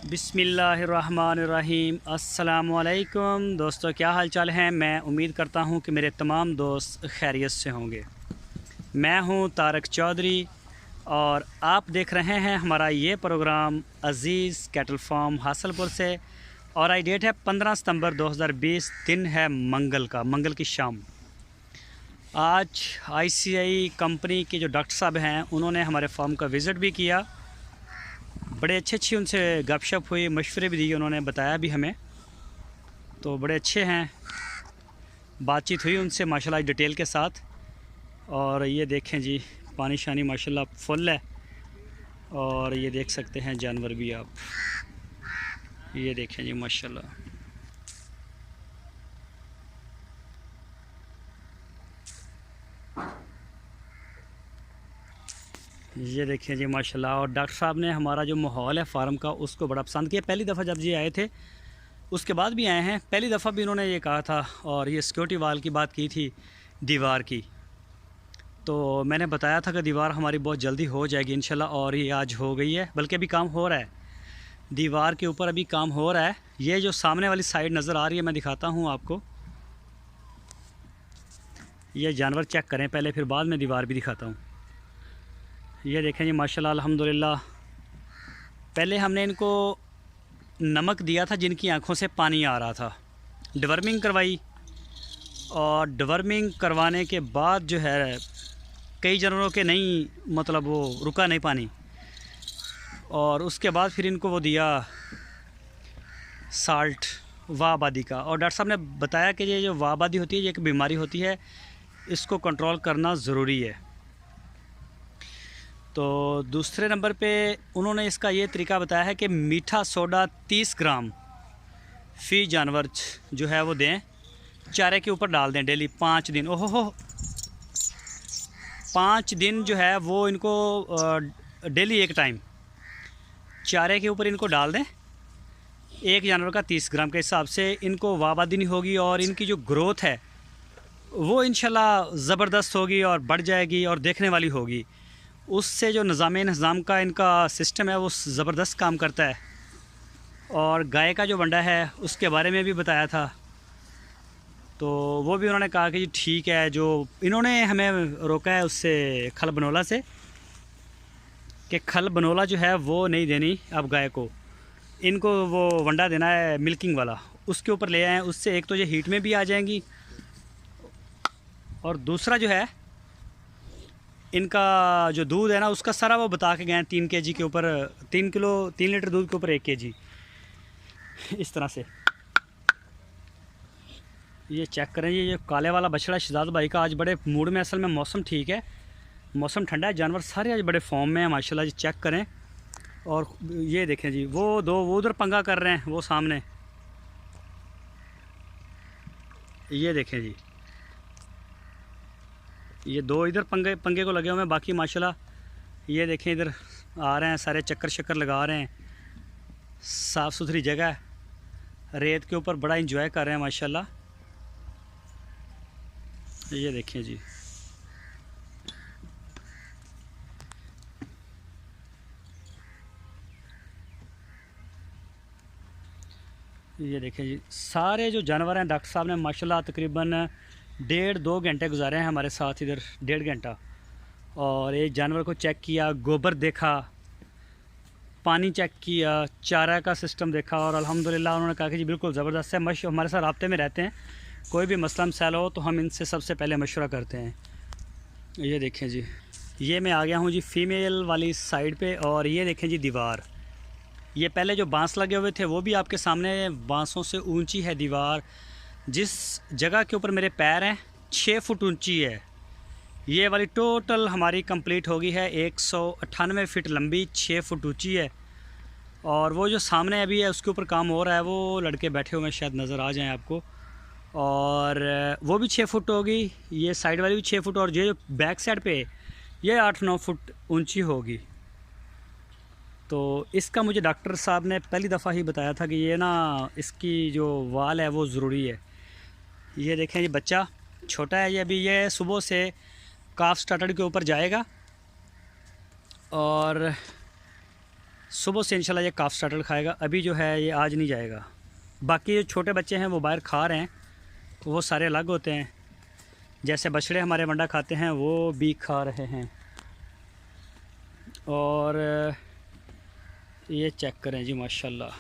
बिस्मिल्लाहिर्रहमानिर्रहीम। अस्सलामुअलैकुम दोस्तों, क्या हाल चाल हैं। मैं उम्मीद करता हूं कि मेरे तमाम दोस्त खैरियत से होंगे। मैं हूं तारक चौधरी और आप देख रहे हैं हमारा ये प्रोग्राम अज़ीज़ कैटल फार्म हासलपुर से। और आई डेट है 15 सितंबर 2020। दिन है मंगल की शाम। आज ICI कंपनी के जो डॉक्टर साहब हैं उन्होंने हमारे फार्म का विज़िट भी किया। बड़े अच्छी उनसे गपशप हुई, मशवरे भी दिए, उन्होंने बताया भी हमें, तो बड़े अच्छे हैं। बातचीत हुई उनसे माशाल्लाह डिटेल के साथ। और ये देखें जी, पानी शानी माशाल्लाह फुल है। और ये देख सकते हैं जानवर भी आप, ये देखें जी माशाल्लाह। ये देखें जी माशाल्लाह। और डॉक्टर साहब ने हमारा जो माहौल है फार्म का उसको बड़ा पसंद किया। पहली दफ़ा जब ये आए थे, उसके बाद भी आए हैं, पहली दफ़ा भी इन्होंने ये कहा था। और ये सिक्योरिटी वाल की बात की थी, दीवार की, तो मैंने बताया था कि दीवार हमारी बहुत जल्दी हो जाएगी इंशाल्लाह। और ये आज हो गई है, बल्कि अभी काम हो रहा है, दीवार के ऊपर अभी काम हो रहा है। ये जो सामने वाली साइड नज़र आ रही है, मैं दिखाता हूँ आपको। ये जानवर चेक करें पहले, फिर बाद में दीवार भी दिखाता हूँ। ये देखें जी माशाल्लाह अल्हम्दुलिल्लाह। पहले हमने इनको नमक दिया था जिनकी आंखों से पानी आ रहा था, डिवर्मिंग करवाई। और डिवर्मिंग करवाने के बाद जो है कई जानवरों के नहीं, मतलब वो रुका नहीं पानी। और उसके बाद फिर इनको वो दिया साल्ट वाबादी का। और डॉक्टर साहब ने बताया कि ये जो वाबादी होती है ये एक बीमारी होती है, इसको कंट्रोल करना ज़रूरी है। तो दूसरे नंबर पे उन्होंने इसका ये तरीका बताया है कि मीठा सोडा 30 ग्राम फ़ी जानवर जो है वो दें, चारे के ऊपर डाल दें डेली 5 दिन। ओहो हो, 5 दिन जो है वो इनको डेली एक टाइम चारे के ऊपर इनको डाल दें। एक जानवर का 30 ग्राम के हिसाब से इनको वाबादी नहीं होगी। और इनकी जो ग्रोथ है वो इंशाल्लाह ज़बरदस्त होगी और बढ़ जाएगी और देखने वाली होगी। उससे जो निज़ाम का इनका सिस्टम है वो ज़बरदस्त काम करता है। और गाय का जो वंडा है उसके बारे में भी बताया था, तो वो भी उन्होंने कहा कि जी ठीक है। जो इन्होंने हमें रोका है उससे खल बनोला से, कि खल बनोला जो है वो नहीं देनी अब गाय को, इनको वो वंडा देना है मिल्किंग वाला। उसके ऊपर ले आए, उससे एक तो ये हीट में भी आ जाएंगी, और दूसरा जो है इनका जो दूध है ना उसका सारा वो बता के गए हैं। 3 kg के ऊपर 3 लीटर दूध के ऊपर 1 kg, इस तरह से। ये चेक करें, ये काले वाला बछड़ा शहजाद भाई का आज बड़े मूड में। असल में मौसम ठीक है, मौसम ठंडा है, जानवर सारे आज बड़े फॉर्म में हैं माशाल्लाह जी। चेक करें। और ये देखें जी, वो उधर पंगा कर रहे हैं, वो सामने, ये देखें जी, ये दो इधर पंगे को लगे हुए हैं। बाकी माशाल्लाह ये देखें इधर आ रहे हैं सारे, चक्कर लगा रहे हैं। साफ़ सुथरी जगह है, रेत के ऊपर बड़ा इंजॉय कर रहे हैं माशाल्लाह। ये देखें जी, ये देखें जी, सारे जो जानवर हैं डॉक्टर साहब ने माशाल्लाह तकरीबन 1.5-2 घंटे गुजारे हैं हमारे साथ इधर, 1.5 घंटा। और एक जानवर को चेक किया, गोबर देखा, पानी चेक किया, चारा का सिस्टम देखा। और अल्हम्दुलिल्लाह उन्होंने कहा कि जी बिल्कुल ज़बरदस्त है। हमारे साथ राब्ते में रहते हैं, कोई भी मसला मसाइल हो तो हम इनसे सबसे पहले मशवरा करते हैं। ये देखें जी, ये मैं आ गया हूँ जी फ़ीमेल वाली साइड पे। और ये देखें जी दीवार, ये पहले जो बांस लगे हुए थे वो भी आपके सामने, बांसों से ऊंची है दीवार। जिस जगह के ऊपर मेरे पैर हैं 6 फुट ऊंची है। ये वाली टोटल हमारी कंप्लीट होगी है 198 फीट लंबी, 6 फुट ऊंची है। और वो जो सामने अभी है उसके ऊपर काम हो रहा है, वो लड़के बैठे हुए हैं, शायद नज़र आ जाएं आपको। और वो भी 6 फुट होगी, ये साइड वाली भी 6 फुट, और ये जो बैक साइड पे ये 8-9 फुट ऊंची होगी। तो इसका मुझे डॉक्टर साहब ने पहली दफ़ा ही बताया था कि ये ना इसकी जो वाल है वो ज़रूरी है। ये देखें, ये बच्चा छोटा है, ये अभी ये सुबह से काफ स्टार्टर के ऊपर जाएगा। और सुबह से इंशाल्लाह ये काफ स्टार्टर खाएगा। अभी जो है ये आज नहीं जाएगा। बाकी जो छोटे बच्चे हैं वो बाहर खा रहे हैं, वो सारे अलग होते हैं। जैसे बछड़े हमारे वंडा खाते हैं वो भी खा रहे हैं। और ये चेक करें जी माशाल्लाह,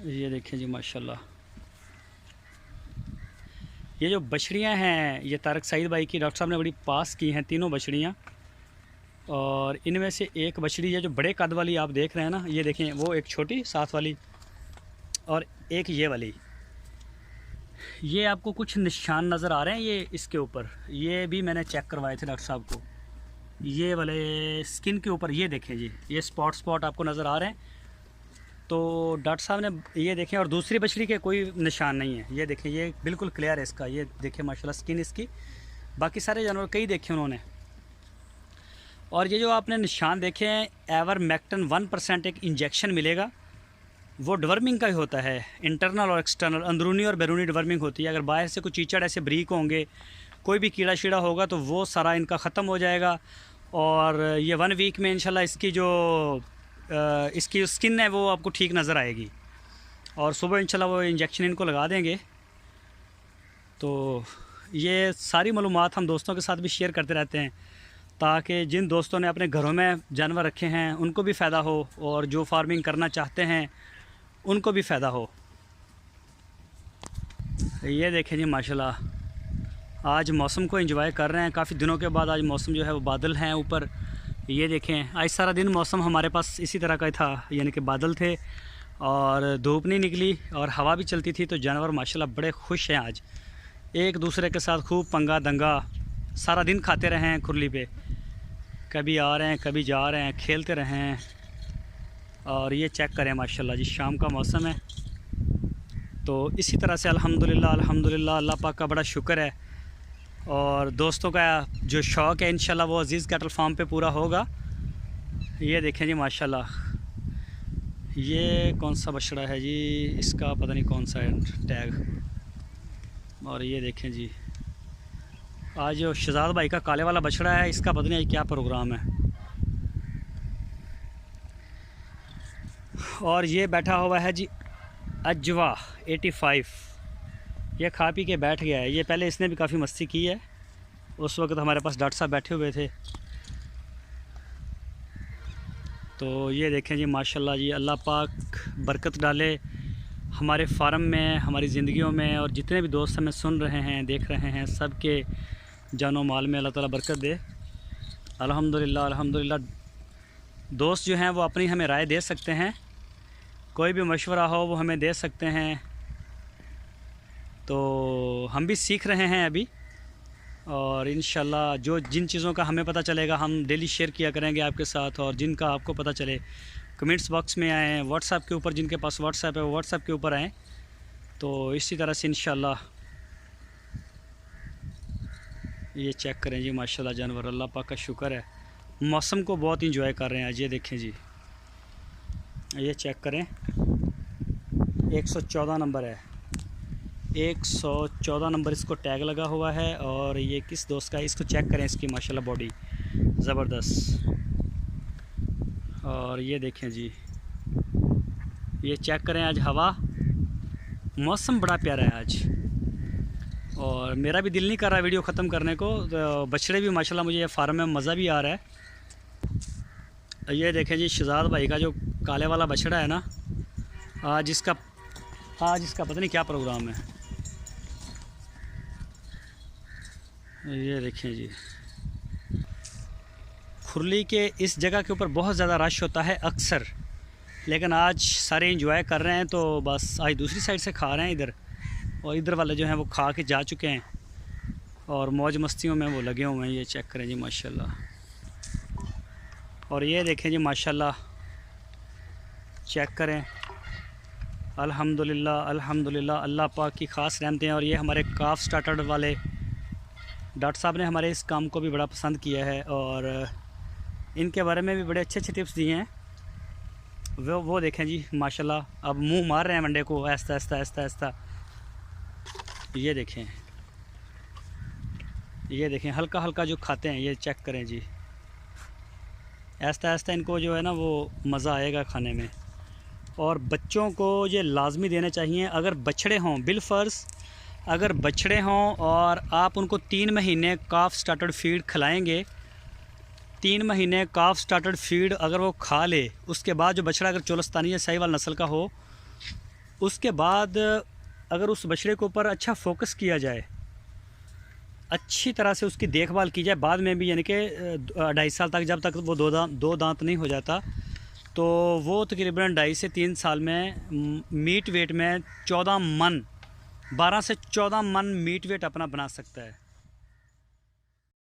ये देखें जी माशाल्लाह। ये जो बछड़ियाँ हैं ये तारक सईद भाई की डॉक्टर साहब ने बड़ी पास की हैं, तीनों बछड़ियाँ। और इनमें से एक बछड़ी है जो बड़े कद वाली आप देख रहे हैं ना, ये देखें, वो एक छोटी साथ वाली और एक ये वाली। ये आपको कुछ निशान नज़र आ रहे हैं ये इसके ऊपर, ये भी मैंने चेक करवाए थे डॉक्टर साहब को। ये वाले स्किन के ऊपर ये देखें जी, ये स्पॉट आपको नज़र आ रहे हैं। तो डॉक्टर साहब ने ये देखें, और दूसरी बछड़ी के कोई निशान नहीं है। ये देखें, ये बिल्कुल क्लियर है इसका, ये देखें माशाल्लाह स्किन इसकी। बाकी सारे जानवर कई देखे उन्होंने। और ये जो आपने निशान देखे हैं, एवरमेक्टिन 1% एक इंजेक्शन मिलेगा, वो डिवर्मिंग का ही होता है, इंटरनल और एक्सटर्नल, अंदरूनी और बैरूनी डिवर्मिंग होती है। अगर बाहर से कोई चीचड़ ऐसे ब्रीक होंगे, कोई भी कीड़ा शीड़ा होगा तो वो सारा इनका ख़त्म हो जाएगा। और ये 1 वीक में इंशाल्लाह इसकी स्किन है वो आपको ठीक नज़र आएगी। और सुबह इंशाल्लाह वो इंजेक्शन इनको लगा देंगे। तो ये सारी मालूमात हम दोस्तों के साथ भी शेयर करते रहते हैं, ताकि जिन दोस्तों ने अपने घरों में जानवर रखे हैं उनको भी फ़ायदा हो, और जो फार्मिंग करना चाहते हैं उनको भी फ़ायदा हो। ये देखें जी माशाल्लाह, आज मौसम को एंजॉय कर रहे हैं। काफ़ी दिनों के बाद आज मौसम जो है वो बादल हैं ऊपर। ये देखें, आज सारा दिन मौसम हमारे पास इसी तरह का ही था, यानी कि बादल थे और धूप नहीं निकली और हवा भी चलती थी। तो जानवर माशाल्लाह बड़े खुश हैं आज, एक दूसरे के साथ खूब पंगा दंगा सारा दिन खाते रहे हैं खुरली पे, कभी आ रहे हैं कभी जा रहे हैं, खेलते रहे हैं। और ये चेक करें माशाल्लाह जी, शाम का मौसम है। तो इसी तरह से अल्हम्दुलिल्लाह अल्लाह पाक का बड़ा शुक्र है। और दोस्तों का जो शौक़ है इंशाल्लाह वो अज़ीज़ कैटल फार्म पे पूरा होगा। ये देखें जी माशाल्लाह, ये कौन सा बछड़ा है जी, इसका पता नहीं कौन सा है टैग। और ये देखें जी, आज जो शहजाद भाई का काले वाला बछड़ा है, इसका पता नहीं क्या प्रोग्राम है। और ये बैठा हुआ है जी अजवा 85, ये खा पी के बैठ गया है। ये पहले इसने भी काफ़ी मस्ती की है, उस वक्त हमारे पास डॉक्टर साहब बैठे हुए थे। तो ये देखें जी माशाल्लाह जी, अल्लाह पाक बरकत डाले हमारे फार्म में, हमारी ज़िंदगियों में। और जितने भी दोस्त हमें सुन रहे हैं देख रहे हैं, सब के जानो माल में अल्लाह ताला बरकत दे। अल्हम्दुलिल्लाह अल्हम्दुलिल्लाह। दोस्त जो हैं वो अपनी हमें राय दे सकते हैं, कोई भी मशवरा हो वो हमें दे सकते हैं। तो हम भी सीख रहे हैं अभी, और इंशाल्लाह जो जिन चीज़ों का हमें पता चलेगा हम डेली शेयर किया करेंगे आपके साथ। और जिनका आपको पता चले कमेंट्स बॉक्स में आएँ, व्हाट्सएप के ऊपर, जिनके पास व्हाट्सएप है वो व्हाट्सएप के ऊपर आएँ। तो इसी तरह से इंशाल्लाह ये चेक करें जी माशाल्लाह, जानवर अल्लाह पाक का शुक्र है, मौसम को बहुत इंजॉय कर रहे हैं आज। ये देखें जी, ये चेक करें, 114 नंबर है, 114 नंबर इसको टैग लगा हुआ है। और ये किस दोस्त का है, इसको चेक करें, इसकी माशाल्लाह बॉडी ज़बरदस्त। और ये देखें जी, ये चेक करें, आज हवा, मौसम बड़ा प्यारा है आज। और मेरा भी दिल नहीं कर रहा वीडियो ख़त्म करने को। तो बछड़े भी माशाल्लाह, मुझे ये फार्म में मज़ा भी आ रहा है। ये देखें जी, शहजाद भाई का जो काले वाला बछड़ा है ना, आज इसका पता नहीं क्या प्रोग्राम है। ये देखें जी, खुरली के इस जगह के ऊपर बहुत ज़्यादा रश होता है अक्सर, लेकिन आज सारे एंजॉय कर रहे हैं। तो बस आज दूसरी साइड से खा रहे हैं इधर, और इधर वाले जो हैं वो खा के जा चुके हैं और मौज मस्तियों में वो लगे हुए हैं। ये चेक करें जी माशाल्लाह। और ये देखें जी माशाल्लाह, चेक करें, अल्हम्दुलिल्लाह अल्हम्दुलिल्लाह, अल्लाह पाक की ख़ास रहमतें हैं। और ये हमारे काफ स्टार्टर वाले डॉक्टर साहब ने हमारे इस काम को भी बड़ा पसंद किया है, और इनके बारे में भी बड़े अच्छे अच्छे टिप्स दिए हैं। वो देखें जी माशाल्लाह, अब मुंह मार रहे हैं मंडे को ऐसा ऐसा ऐसा ऐसा। ये देखें, ये देखें हल्का हल्का जो खाते हैं, ये चेक करें जी। ऐसा ऐसा इनको जो है ना वो मज़ा आएगा खाने में। और बच्चों को ये लाजमी देने चाहिए। अगर बछड़े हों, बिलफ़र्ज़ अगर बछड़े हों और आप उनको 3 महीने काफ स्टार्टर्ड फीड खिलाएंगे, 3 महीने काफ स्टार्टर्ड फीड अगर वो खा ले, उसके बाद जो बछड़ा अगर चोलस्तानी या साहिवाल नस्ल का हो, उसके बाद अगर उस बछड़े के ऊपर अच्छा फोकस किया जाए, अच्छी तरह से उसकी देखभाल की जाए, बाद में भी यानी कि 2.5 साल तक, जब तक वो दो दांत नहीं हो जाता, तो वो तकरीबन 2.5 से 3 साल में मीट वेट में 14 मन 12 से 14 मन मीट वेट अपना बना सकता है।